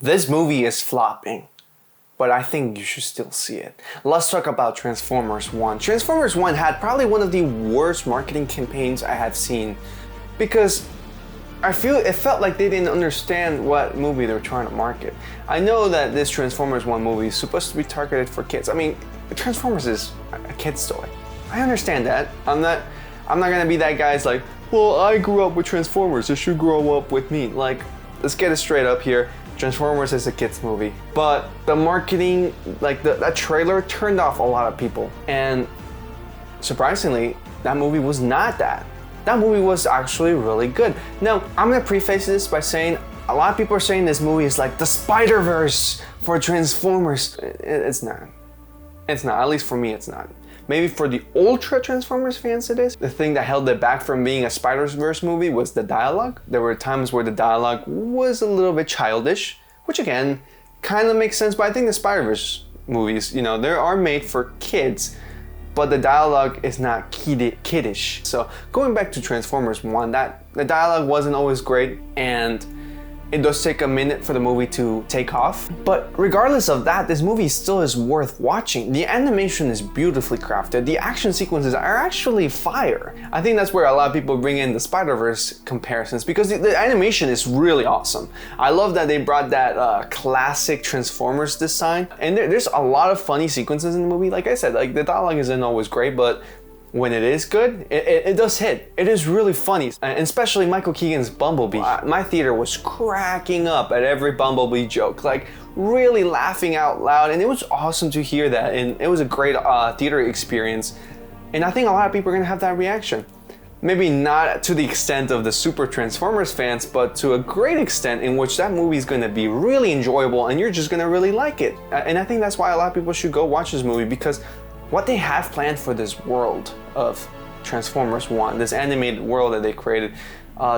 This movie is flopping, but I think you should still see it. Let's talk about Transformers 1. Transformers 1 had probably one of the worst marketing campaigns I have seen because I feel it felt like they didn't understand what movie they were trying to market. I know that this Transformers 1 movie is supposed to be targeted for kids. I mean, Transformers is a kid's toy. I understand that. I'm not gonna be that guy's like, well, I grew up with Transformers, you should grow up with me. Like, let's get it straight up here. Transformers is a kid's movie. But the marketing, like that trailer turned off a lot of people. And surprisingly, that movie was not that. That movie was actually really good. Now, I'm gonna preface this by saying a lot of people are saying this movie is like the Spider-Verse for Transformers. It's not. It's not, at least for me it's not. Maybe for the Ultra Transformers fans it is. The thing that held it back from being a Spider-Verse movie was the dialogue. There were times where the dialogue was a little bit childish, which again, kind of makes sense, but I think the Spider-Verse movies, you know, they are made for kids, but the dialogue is not kiddish. So going back to Transformers 1, the dialogue wasn't always great, and it does take a minute for the movie to take off. But regardless of that, this movie still is worth watching. The animation is beautifully crafted. The action sequences are actually fire. I think that's where a lot of people bring in the Spider-Verse comparisons because the animation is really awesome. I love that they brought that classic Transformers design. And there's a lot of funny sequences in the movie. Like I said, like the dialogue isn't always great, but when it is good, it does hit. It is really funny, and especially Michael Keegan's Bumblebee. My theater was cracking up at every Bumblebee joke, like really laughing out loud, and it was awesome to hear that, and it was a great theater experience, and I think a lot of people are gonna have that reaction. Maybe not to the extent of the Super Transformers fans, but to a great extent in which that movie is gonna be really enjoyable, and you're just gonna really like it. And I think that's why a lot of people should go watch this movie, because what they have planned for this world of Transformers 1, this animated world that they created,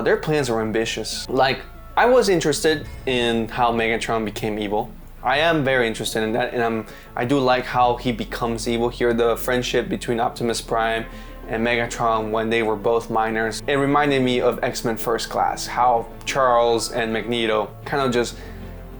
their plans are ambitious. Like, I was interested in how Megatron became evil. I am very interested in that, and I do like how he becomes evil here, the friendship between Optimus Prime and Megatron when they were both minors. It reminded me of X-Men First Class, how Charles and Magneto kind of just,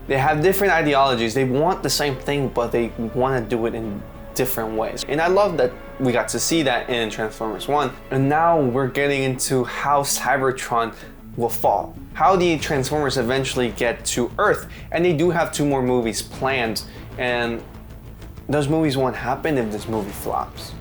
they have different ideologies. They want the same thing, but they want to do it in different ways. And I love that we got to see that in Transformers 1. And now we're getting into how Cybertron will fall, how the Transformers eventually get to Earth. And they do have 2 more movies planned, and those movies won't happen if this movie flops.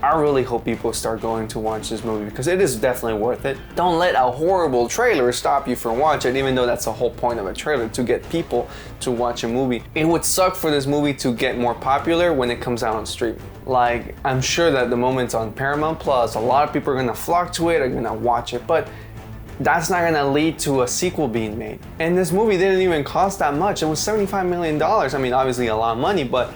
I really hope people start going to watch this movie because it is definitely worth it. Don't let a horrible trailer stop you from watching it, even though that's the whole point of a trailer, to get people to watch a movie. It would suck for this movie to get more popular when it comes out on streaming. Like, I'm sure that the moment it's on Paramount Plus, a lot of people are gonna flock to it, are gonna watch it, but that's not gonna lead to a sequel being made. And this movie didn't even cost that much. It was $75 million. I mean, obviously a lot of money, but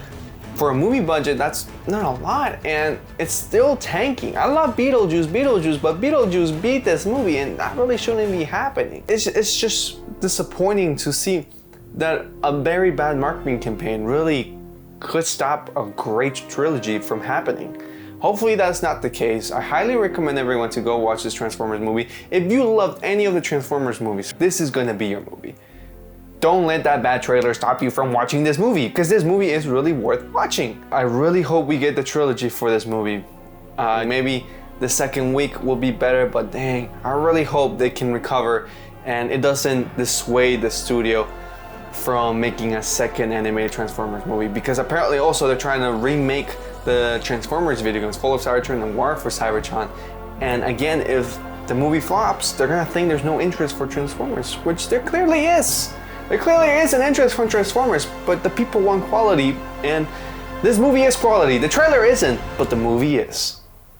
for a movie budget, that's not a lot, and it's still tanking. I love Beetlejuice, but Beetlejuice beat this movie, and that really shouldn't be happening. It's just disappointing to see that a very bad marketing campaign really could stop a great trilogy from happening. Hopefully that's not the case. I highly recommend everyone to go watch this Transformers movie. If you loved any of the Transformers movies, this is gonna be your movie. Don't let that bad trailer stop you from watching this movie, because this movie is really worth watching. I really hope we get the trilogy for this movie. Maybe the second week will be better, but dang, I really hope they can recover and it doesn't dissuade the studio from making a second animated Transformers movie, because apparently also they're trying to remake the Transformers video games, Fall of Cybertron and War for Cybertron. And again, if the movie flops, they're gonna think there's no interest for Transformers, which there clearly is. There clearly is an interest from Transformers, but the people want quality, and this movie is quality. The trailer isn't, but the movie is.